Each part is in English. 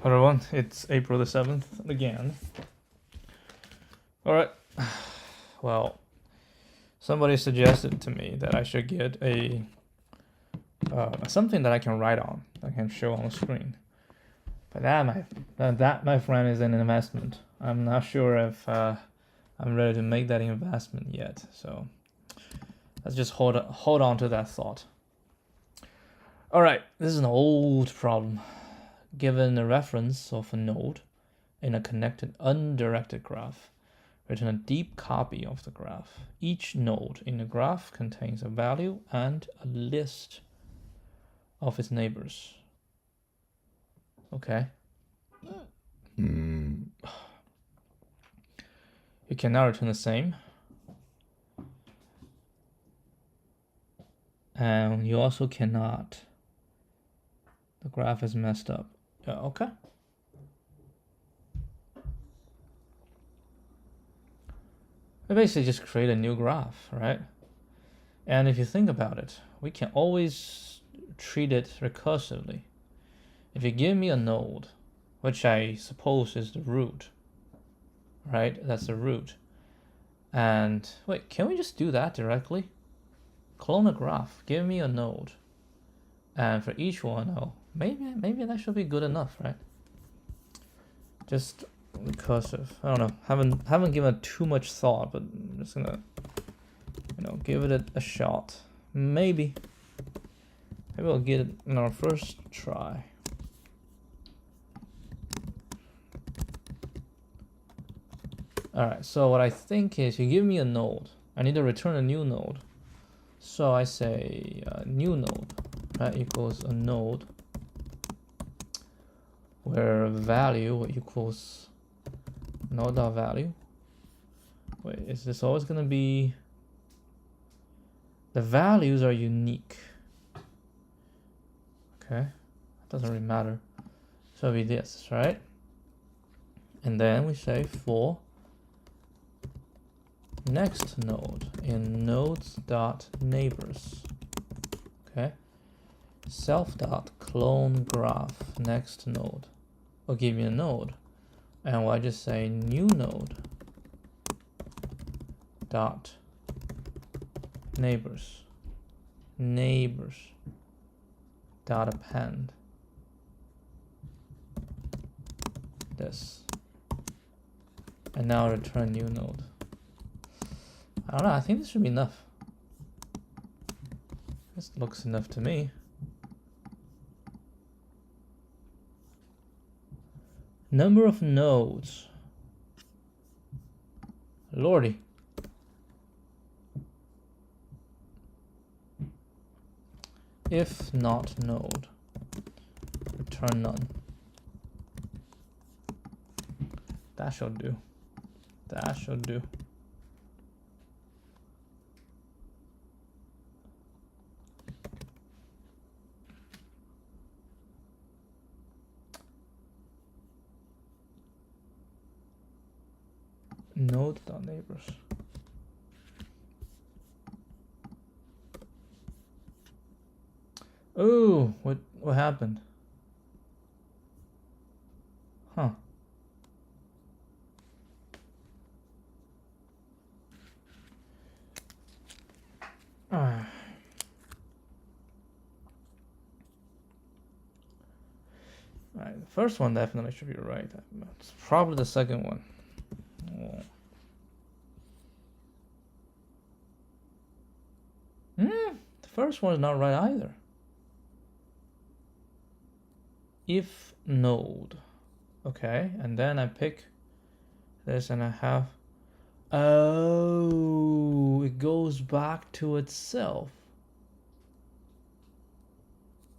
Hello everyone, it's April the 7th again. Alright, well, somebody suggested to me that I should get a something that I can write on, that I can show on the screen. But that, my friend, is an investment. I'm not sure if I'm ready to make that investment yet, so let's just hold on to that thought. Alright, this is an old problem. Given a reference of a node in a connected undirected graph, return a deep copy of the graph. Each node in the graph contains a value and a list of its neighbors. Okay. You cannot return the same. And you also cannot. The graph is messed up. Yeah, okay. We basically just create a new graph, right? And if you think about it, we can always treat it recursively. If you give me a node, which I suppose is the root, right? That's the root. And wait, can we just do that directly? Clone a graph, give me a node. And for each one, oh, maybe that should be good enough, right? Just recursive. I don't know. Haven't given it too much thought, but I'm just gonna, give it a shot. Maybe we'll get it in our first try. All right. So what I think is, you give me a node. I need to return a new node. So I say new node, right, equals a node where value equals node.value. Wait, is this always gonna be? The values are unique. Okay, it doesn't really matter. So it'll be this, right? And then we say for next node in nodes.neighbors. Okay, self.clone graph next node will give me a node, and we'll just say new node dot neighbors dot append this, and now return new node. I don't know, I think this should be enough. This looks enough to me. Number of nodes. Lordy. If not node, return none. That should do. That should do. Node.neighbors. Oh, what happened? Huh. Alright, the first one definitely should be right. It's probably the second one. The first one is not right either. If node, okay, and then I pick this and I have, oh, it goes back to itself.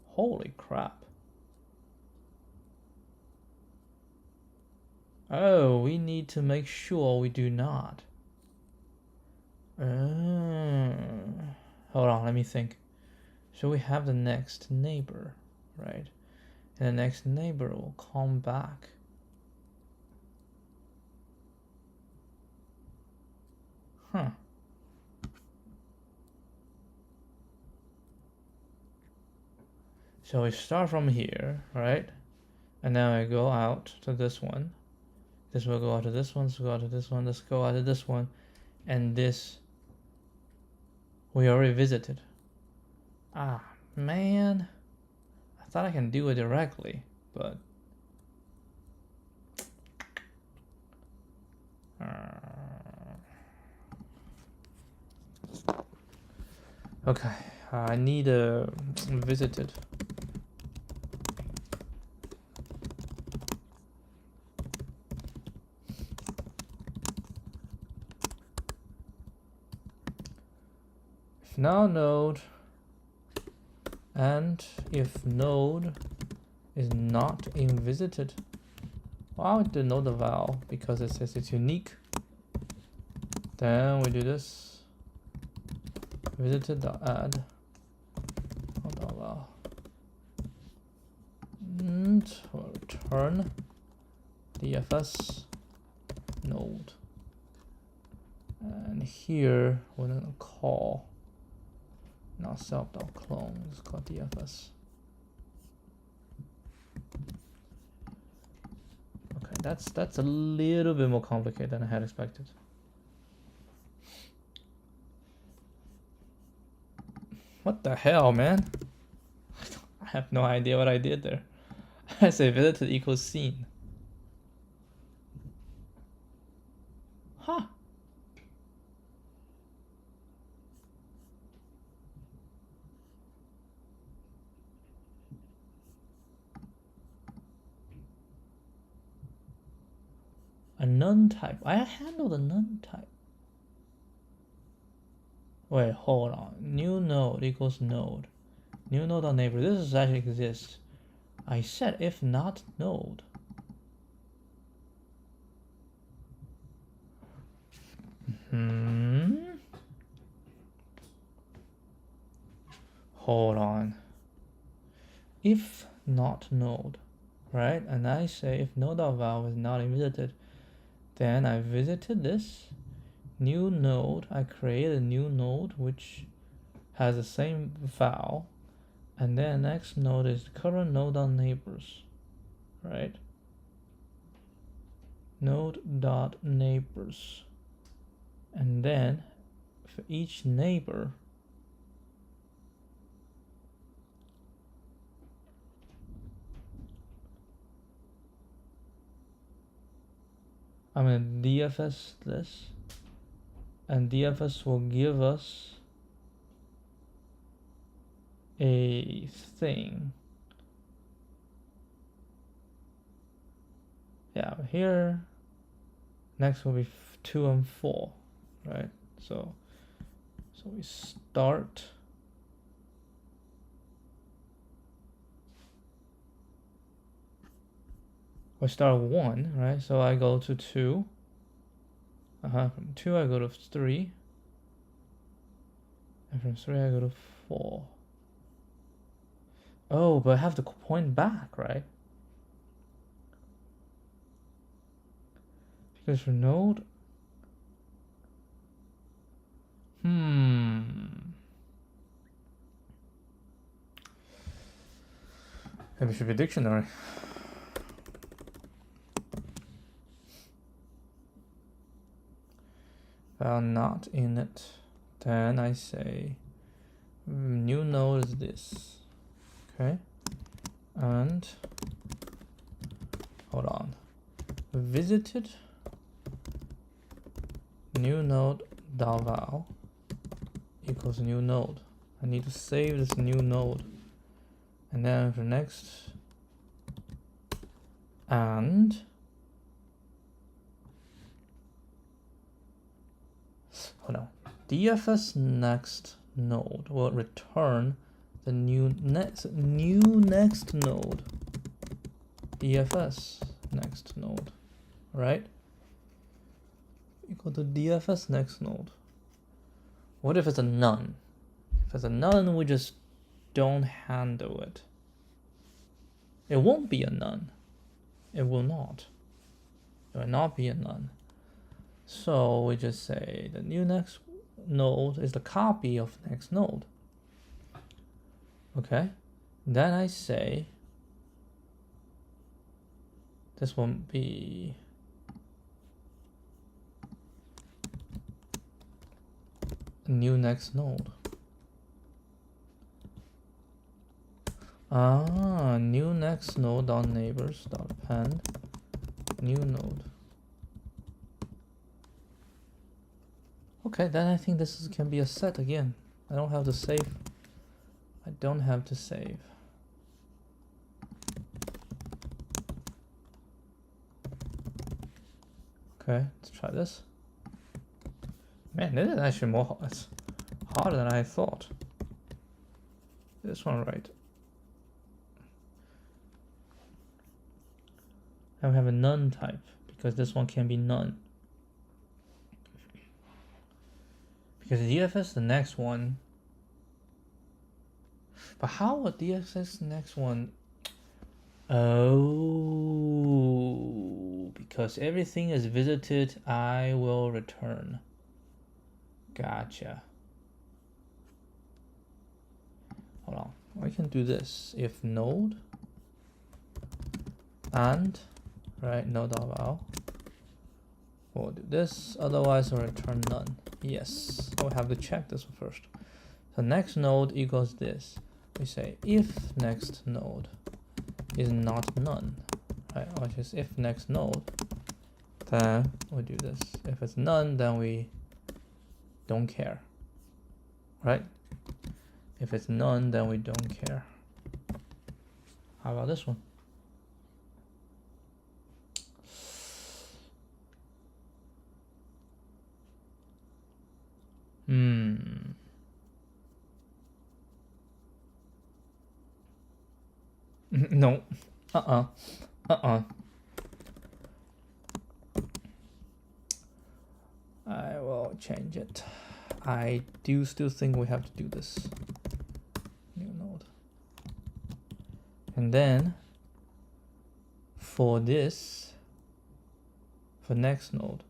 Holy crap. Oh, we need to make sure we do not. Hold on, let me think. So we have the next neighbor, right? And the next neighbor will come back. Huh. So we start from here, right? And now I go out to this one. This will go out to this one, this will go out to this one, this go out to this one, and this we already visited. Ah, man. I thought I can do it directly, but okay, I need a visited. If now node and if node is not in visited, well, I would denote the val because it says it's unique. Then we do this visited.add val and we'll return DFS node. And here we're gonna call not self.clone, it's called DFS. Okay, that's a little bit more complicated than I had expected. What the hell, man? I have no idea what I did there. I say visited equals seen. Huh. A none type. I handled a none type. Wait, hold on. New node equals node. New node on neighbor. This is actually exists. I said if not node. Hold on. If not node, right? And I say if node.val is not visited, then I visited this new node. I create a new node which has the same val, and then next node is current node on neighbors, right? Node.neighbors, and then for each neighbor I'm gonna DFS this, and DFS will give us a thing. Yeah, here next will be 2 and 4, right? So we start we start 1, right? So I go to 2. From 2 I go to 3, and from 3 I go to 4. Oh, but I have to point back, right? Because for node, maybe it should be dictionary. Not in it, then I say new node is this, okay, and hold on, visited new node val equals new node. I need to save this new node, and then for next and hold on, DFS next node will return the new next node. DFS next node, right? Equal to DFS next node. What if it's a none? If it's a none, we just don't handle it. It won't be a none. It will not. It will not be a none. So we just say the new next node is the copy of next node. Okay, then I say This won't be a new next node. Ah, new next node on neighbors dot append new node. Okay, then I think this can be a set again. I don't have to save. I don't have to save. Okay, let's try this. Man, this is actually more. It's harder than I thought. This one right. I have a none type because this one can be none. Because DFS the next one. But how would DFS the next one? Oh, because everything is visited, I will return. Gotcha. Hold on. I can do this. If node and right node.val. We'll do this. Otherwise, I'll return none. Yes. I'll have to check this first. So next node equals this. We say if next node is not none, right? Which is if next node, then we do this. If it's none, then we don't care, right? If it's none, then we don't care. How about this one? No. I will change it. I do still think we have to do this. New node. And then for this, for next node,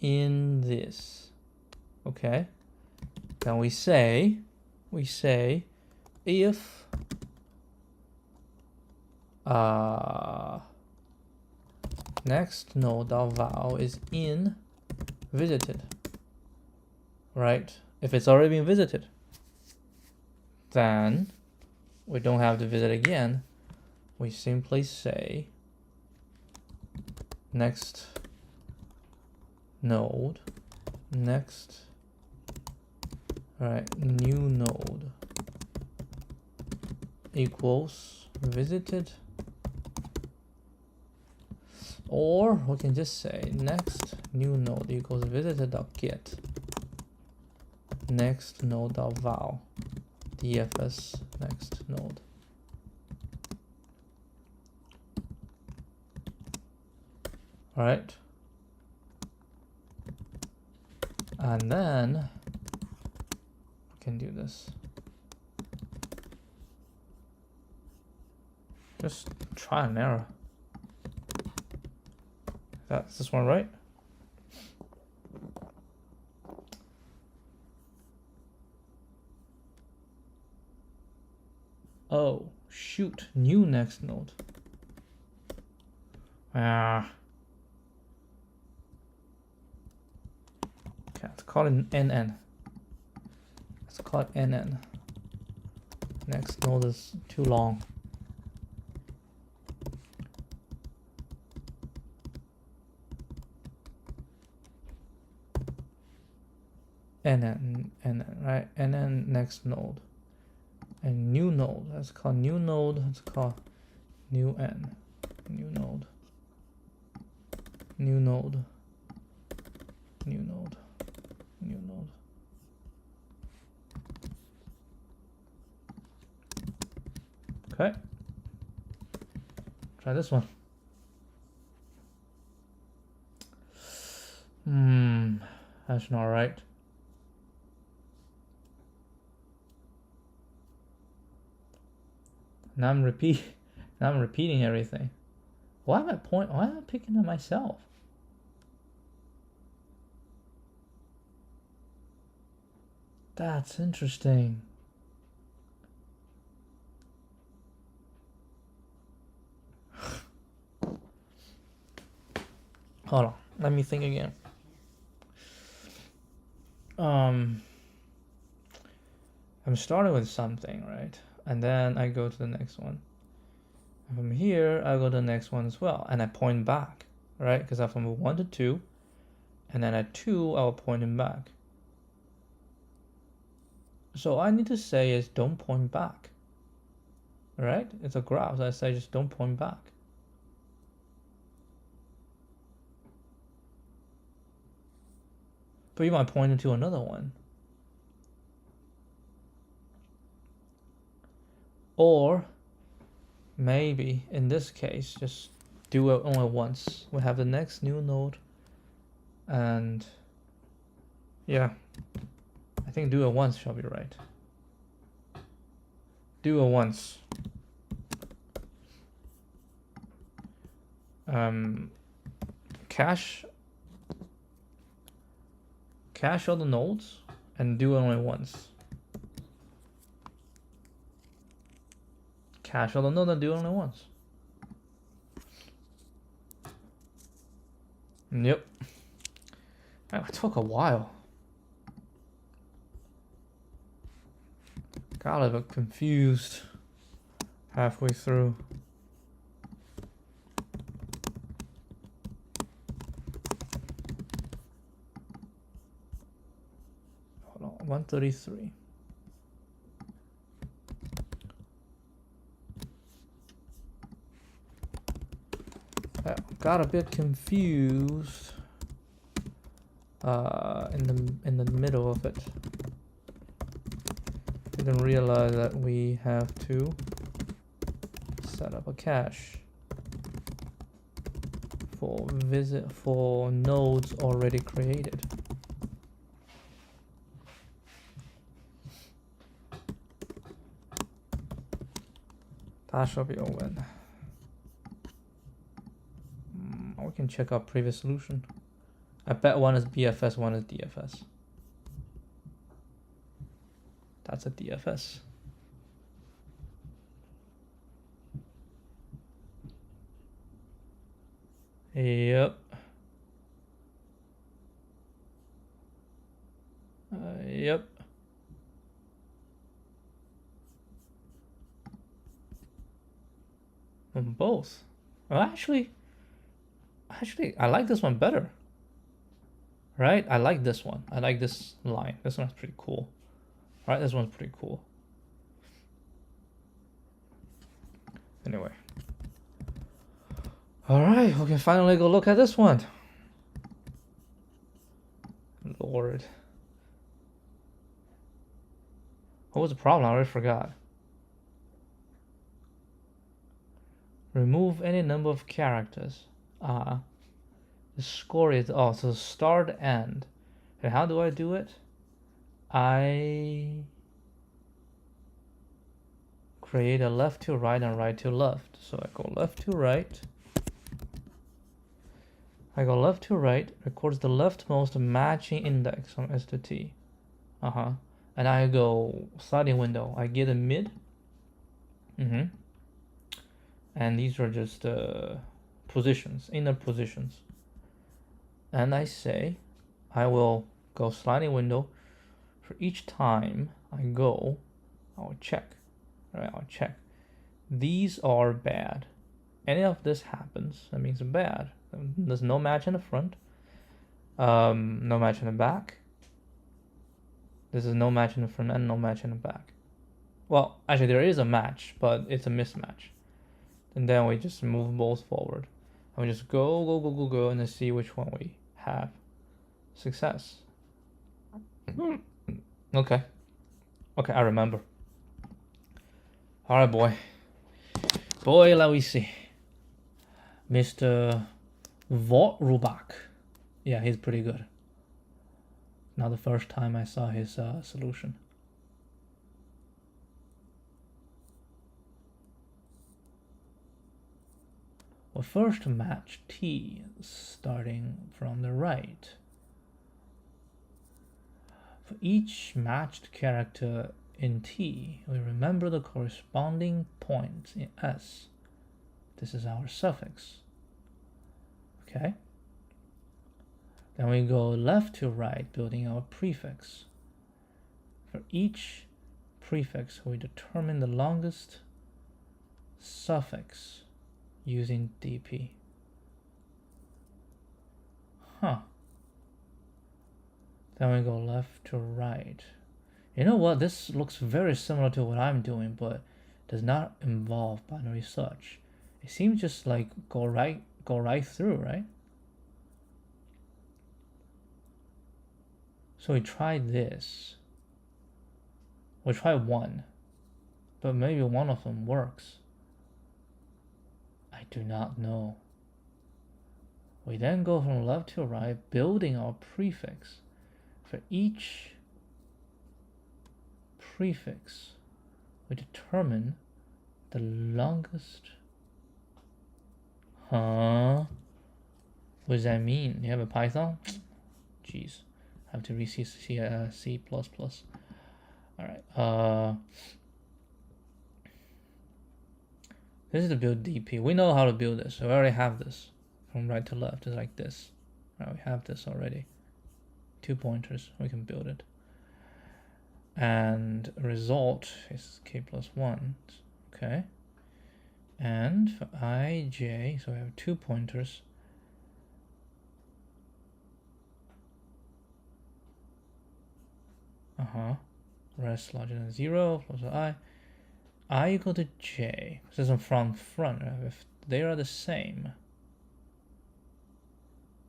in this, okay, then we say if next node val is in visited, right? If it's already been visited, then we don't have to visit again. We simply say next node, next, right, new node equals visited, or we can just say next new node equals visited.get next node.val dfs next node. All right, and then we can do this. Just try and error. That's this one, right? Oh, shoot. New next node. Okay, let's call it NN. Let's call it NN. Next node is too long. NN, right? NN next node. And new node, let's call new node, let's call new N. New node. New node. New node. New node. Okay. Try this one. That's not right. Now I'm repeating everything. Why am I picking on myself? That's interesting. Hold on, let me think again. I'm starting with something, right? And then I go to the next one. And from here, I go to the next one as well, and I point back, right? Because I'm from 1 to 2, and then at 2, I'll point him back. So I need to say is don't point back, right? It's a graph, so I say just don't point back. But you might point to another one. Or maybe in this case, just do it only once. We have the next new node, and yeah, I think do it once shall be right. Do it once. Cache all the nodes and do it only once. Cache all the nodes and do it only once. Yep. It took a while. Got a bit confused halfway through. Hold on, 133. Got a bit confused in the middle of it. Didn't realize that we have to set up a cache for nodes already created. That should be a win. We can check out previous solution. I bet one is BFS, one is DFS. That's a DFS. Yep. Yep. Both. Well, actually, I like this one better. Right? I like this one. I like this line. This one's pretty cool. Right? This one's pretty cool. Anyway. Alright, we can finally go look at this one. Lord. What was the problem? I already forgot. Remove any number of characters. The score is so start end. And how do I do it? I create a left to right and right to left. So I go left to right. I go left to right, records the leftmost matching index from S to T. And I go sliding window. I get a mid. And these are just positions, inner positions. And I say, I will go sliding window. For each time I go, I'll check. Alright, I'll check. These are bad. Any of this happens, that means bad. There's no match in the front. No match in the back. This is no match in the front and no match in the back. Well, actually there is a match, but it's a mismatch. And then we just move both forward. And we just go, and then see which one we have. Success. Okay, I remember. Alright, boy, let me see. Mr. Vortruback. Yeah, he's pretty good. Not the first time I saw his solution. Well, first match T, starting from the right. For each matched character in T, we remember the corresponding point in S. This is our suffix. Okay? Then we go left to right, building our prefix. For each prefix, we determine the longest suffix using dp. Huh. Then we go left to right. You know what? This looks very similar to what I'm doing, but does not involve binary search. It seems just like go right through, right? So we try this. We try one, but maybe one of them works. I do not know. We then go from left to right, building our prefix. For each prefix, we determine the longest. Huh? What does that mean? You have a Python? Jeez, I have to read C++. All right. This is the build DP. We know how to build this. So we already have this from right to left. It's like this. Right, we have this already. 2 pointers. We can build it. And result is k+1. Okay. And for ij, so we have 2 pointers. Rest larger than 0 plus I equal to j. This is from front. If they are the same,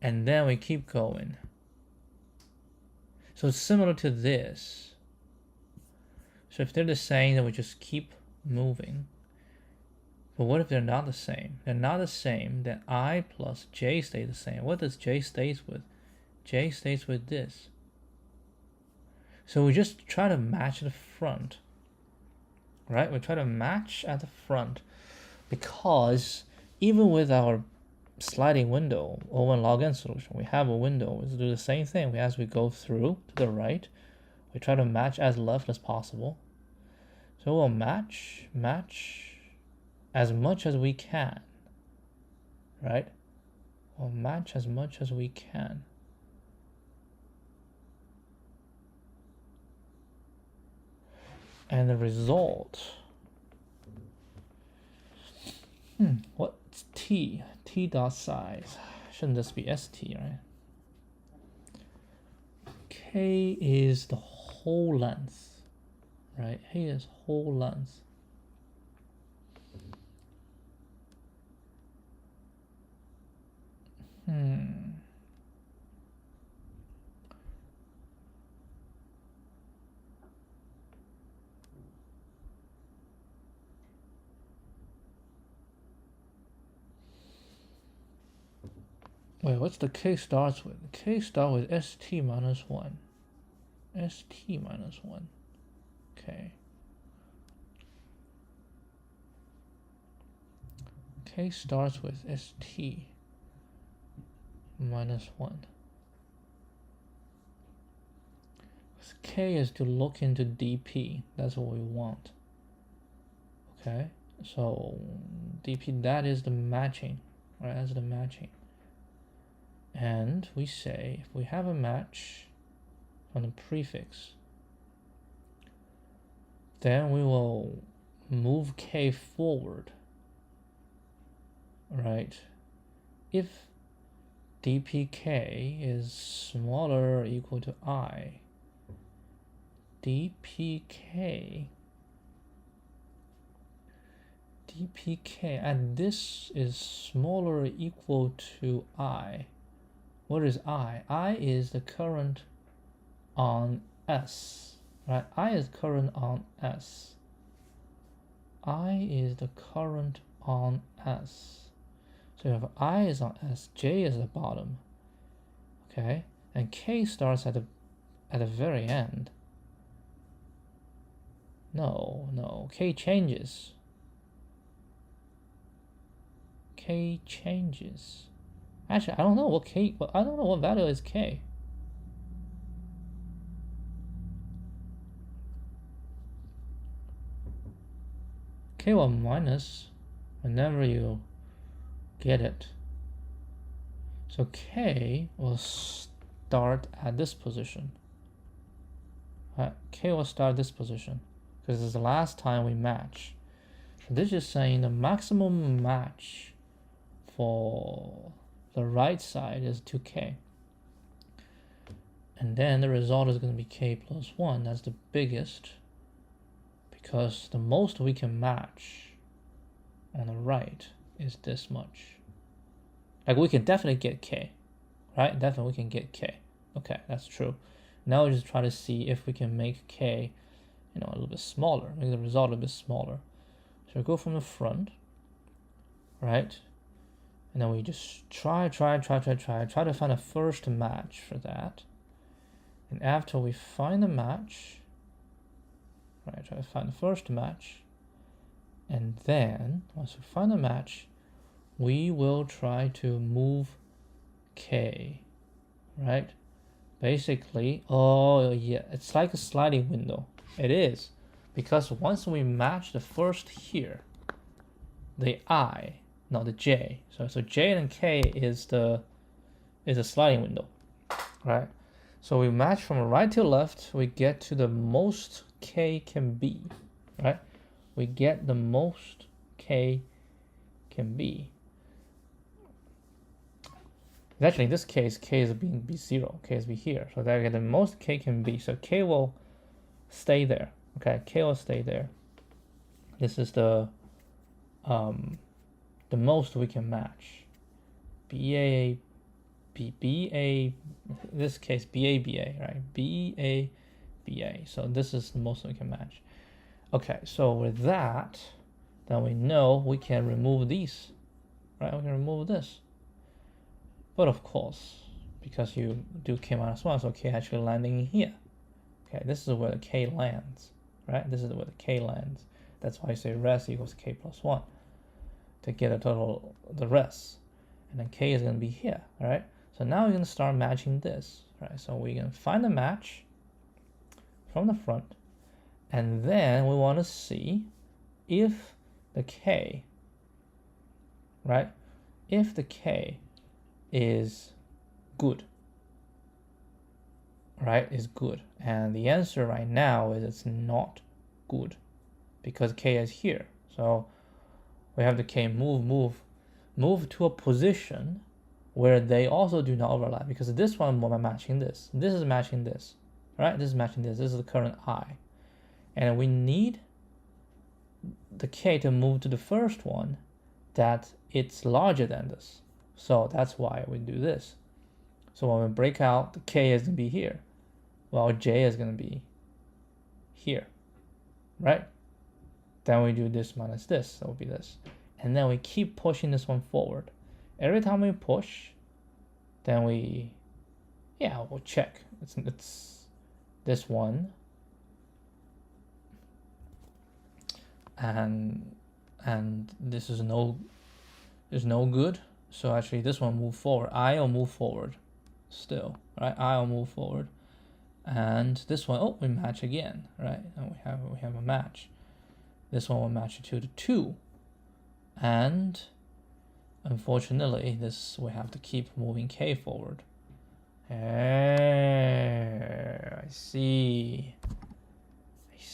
and then we keep going. So it's similar to this. So if they're the same, then we just keep moving. But what if they're not the same? They're not the same, then I plus j stay the same. What does j stays with? J stays with this. So we just try to match the front. Right? We try to match at the front, because even with our sliding window O1 log n solution, we have a window. We do the same thing. As we go through to the right, we try to match as left as possible. So we'll match as much as we can, right? We'll match as much as we can. And the result, what's t? T dot size. Shouldn't this be st, right? K is the whole length, right? K is whole length. Wait, what's the k starts with? The k starts with st minus 1. St minus 1. Okay. K starts with st minus 1. K is to look into dp. That's what we want. Okay. So dp, that is the matching. Right, that's the matching. And we say if we have a match on the prefix, then we will move k forward, right? If dpk is smaller or equal to I, dpk, and this is smaller or equal to I. What is I? I is the current on S, right? I is current on S. I is the current on S. So if I is on S, J is the bottom. Okay, and K starts at the very end. No, K changes. K changes. Actually, I don't know what K. I don't know what value is K. K will minus whenever you get it. So K will start at this position. Right? K will start at this position because this is the last time we match. So this is saying the maximum match for the right side is 2k. And then the result is going to be k plus 1. That's the biggest, because the most we can match on the right is this much. Like, we can definitely get k, right? Definitely we can get k. Okay, that's true. Now we just try to see if we can make k, a little bit smaller, make the result a little bit smaller. So we go from the front, right? And then we just try to find a first match for that. And after we find a match, right, try to find the first match. And then once we find a match, we will try to move k, right? Basically, oh yeah, it's like a sliding window. It is, because once we match the first here, the j. So j and k is a sliding window, right? So we match from right to left, we get to the most k can be, right? We get the most k can be. Actually, in this case, k is being b0, k is be here. So that I get the most k can be. So k will stay there. Okay, k will stay there. This is the most we can match. BA, in this case, BA, right? BA. So this is the most we can match. Okay, so with that, then we know we can remove these, right? We can remove this. But of course, because you do k minus 1, so k actually landing in here. Okay, this is where the k lands, right? This is where the k lands. That's why I say res equals k plus 1 to get a total, the res. And then k is going to be here, all right? So now we're going to start matching this, right? So we can find a match from the front, and then we want to see if the k, right? If the k is good, right? Is good. And the answer right now is it's not good because k is here. So we have the k move to a position where they also do not overlap, because this one will matching this. This is matching this, right? This is matching this. This is the current I. And we need the k to move to the first one that it's larger than this. So that's why we do this. So when we break out, the k is going to be here, while j is going to be here, right? Then we do this minus this, that will be this. And then we keep pushing this one forward. Every time we push, then we'll check. It's this one. And this is no good. So actually this one move forward. I will move forward still, right? I will move forward. And this one, we match again, right? And we have a match. This one will match 2 to 2. And unfortunately, this we have to keep moving k forward. I see.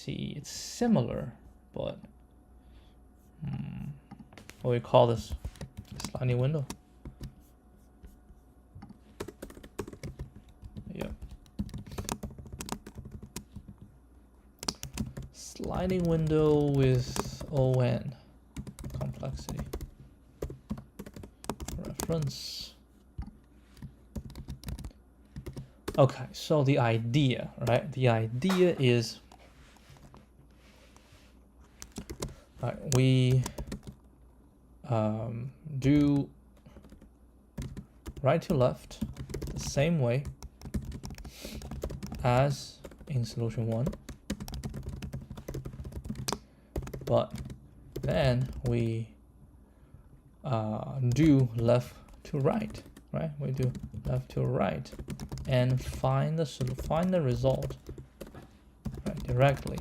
It's similar, but what do we call this? Sliding window. Yep. Sliding window with ON. Complexity. Reference. Okay, so the idea, right? The idea is, right, we do right to left the same way as in solution 1, but then we do left to right, right? We do left to right and find the result, right, directly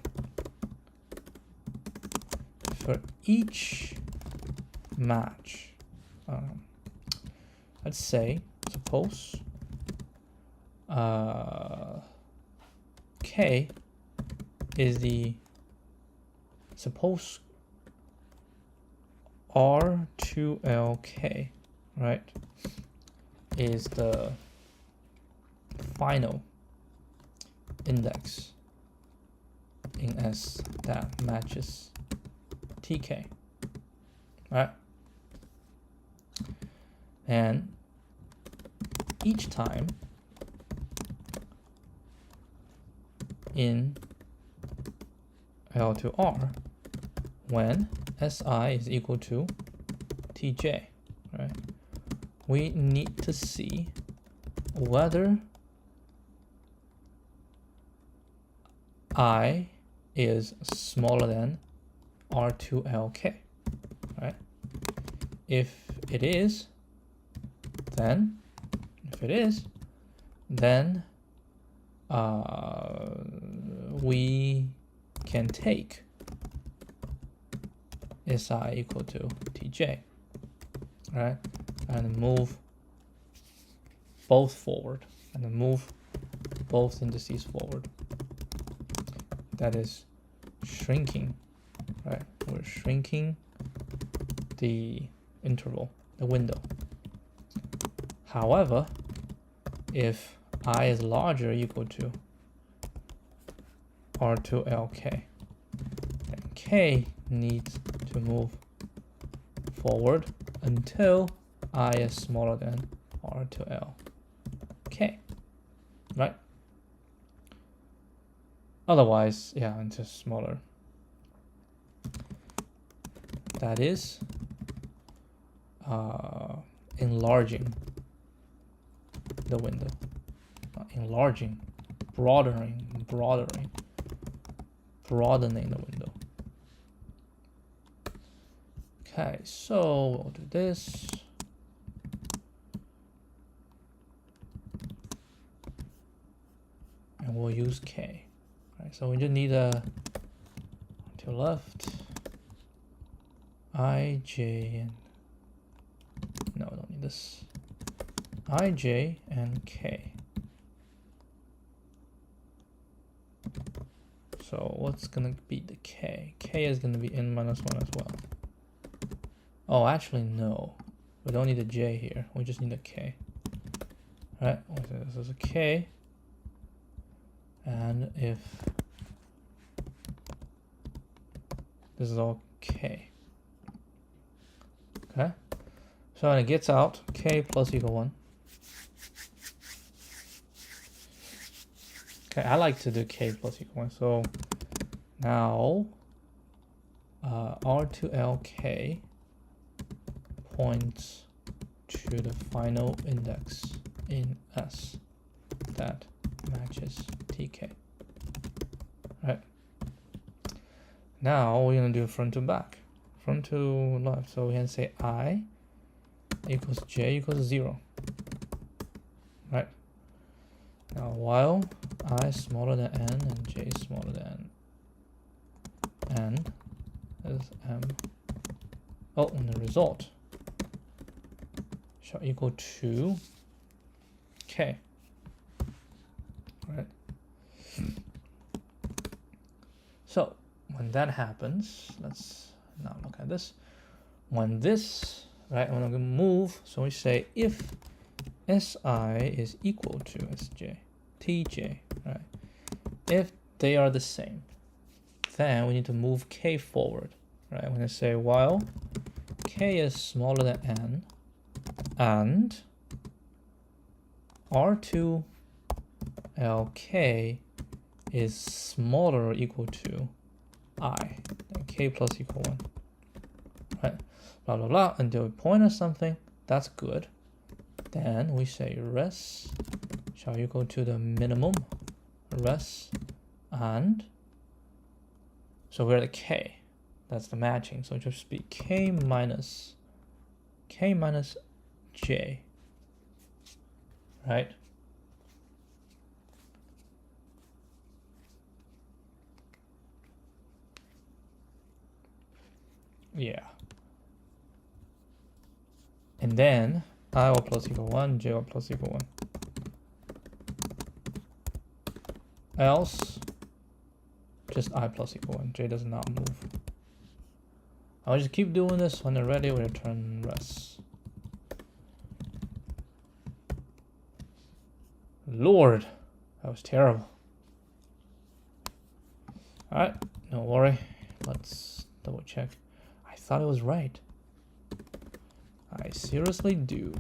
for each match. Let's say, suppose K is the, suppose R2LK, right, is the final index in S that matches TK, right? And each time in L to R, when SI is equal to TJ, right, we need to see whether I is smaller than R2LK, right? If it is, then we can take SI equal to TJ, right? And move both forward, and move both indices forward. That is shrinking, right? We're shrinking the interval, the window. However, if I is larger or equal to R2LK, then K needs to move forward until I is smaller than R2LK, right? Otherwise, yeah, it's just smaller. That is enlarging the window. Not enlarging, broadening the window. Okay, so we'll do this. And we'll use K. Right, so we just need a to left IJ and no, we don't need this. IJ and K. So what's gonna be the K? K is gonna be n minus 1 as well. Oh, actually no. We don't need a J here. We just need a K. Alright, this is a K. And if this is all K. Okay. So when it gets out, K plus equal 1. Okay, I like to do K plus equal 1. So now R2LK points to the final index in S that matches TK. Right. Now we're gonna do front to back, front to left. So we can say I equals J equals 0. Right. Now while I is smaller than n and j is smaller than n is m. Oh, and the result shall equal to k. Right. So when that happens, let's now look at this. When this, right, when I'm gonna move, so we say if SI is equal to SJ, TJ, right? If they are the same, then we need to move K forward, right? I'm gonna say while K is smaller than N and R2LK is smaller or equal to I, then K plus equal 1, right? Blah, blah, blah, until we point at something, that's good. Then we say res shall equal to the minimum res, and so we're at K, that's the matching, so it just be K minus J, right? Yeah. And then I will plus equal 1, J will plus equal 1. else just I plus equal 1. J does not move. I'll just keep doing this. When they're ready, we return rest. Lord, that was terrible. Alright, no worry. Let's double check. I thought it was right. I seriously do.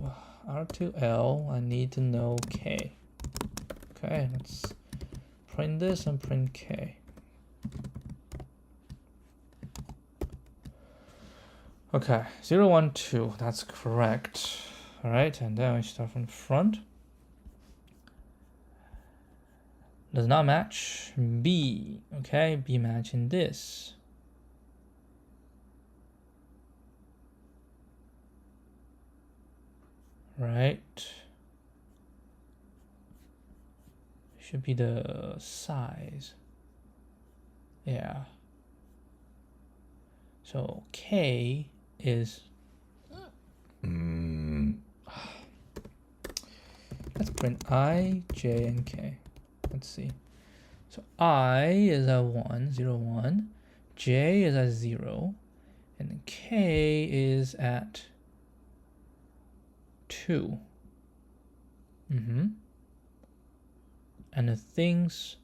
R2L, I need to know K. Okay, let's print this and print K. Okay, 0, 1, 2, that's correct. Alright, and then we start from the front. Does not match B. Okay, B matching this. Right. Should be the size. Yeah. So K is. Let's print I, J, and K. Let's see. So I is at 1, 0, 1. J is at 0. And then K is at 2. And the things.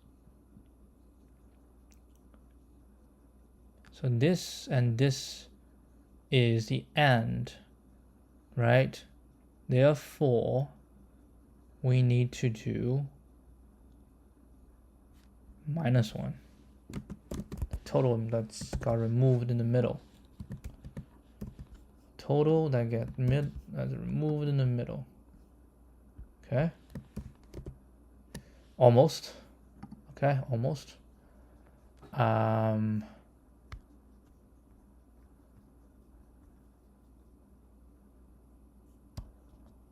So this and this is the AND, right? Therefore, we need to do -1. The total that's got removed in the middle. Total that get that's removed in the middle. Okay. Almost. Okay, almost. I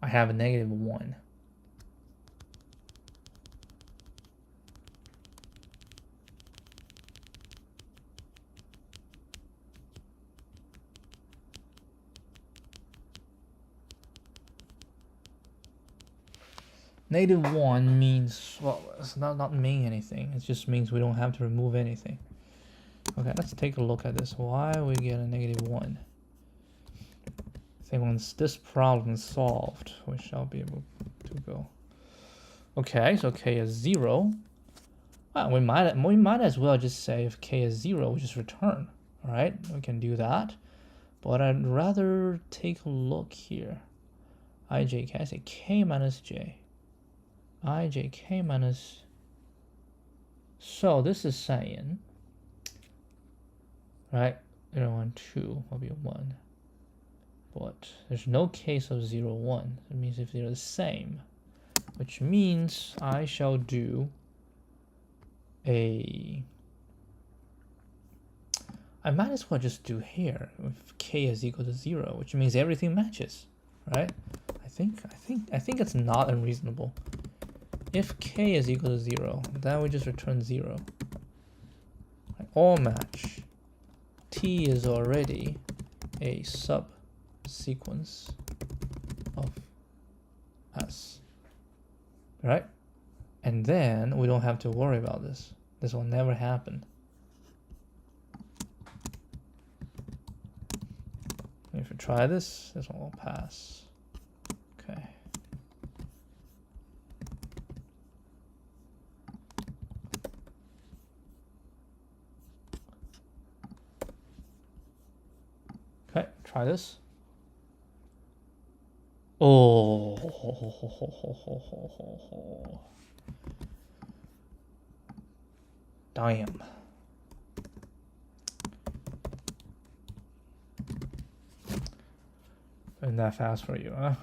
have a -1. -1 means, well, it's not mean anything. It just means we don't have to remove anything. Okay, let's take a look at this. Why we get a -1? I think once this problem is solved, we shall be able to go. Okay, so K is 0. Well, we might as well just say if K is 0, we just return. All right, we can do that. But I'd rather take a look here. IJK, I say K minus J. IJK minus. So this is saying, right? 0, 1, 2 will be 1. But there's no case of 0, 1. It means if they're the same, which means I shall do I might as well just do here if K is equal to 0, which means everything matches, right? I think it's not unreasonable. If K is equal to 0, then we just return 0. All match. T is already a subsequence of S, right? And then we don't have to worry about this. This will never happen. If we try this one will pass. Okay. Okay, try this. Oh. Damn. Isn't that fast for you, huh?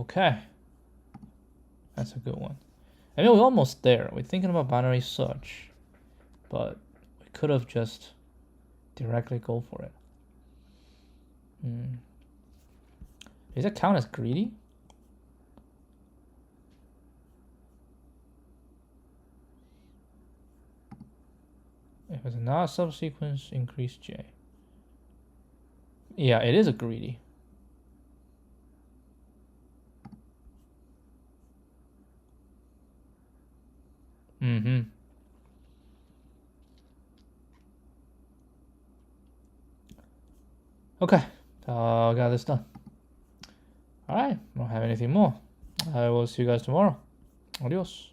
Okay. That's a good one. I mean, we're almost there. We're thinking about binary search, but we could have just directly go for it. Does that count as greedy? If it's not a subsequence, increase J. Yeah, it is a greedy. Okay, got this done. All right, don't have anything more. I will see you guys tomorrow. Adios.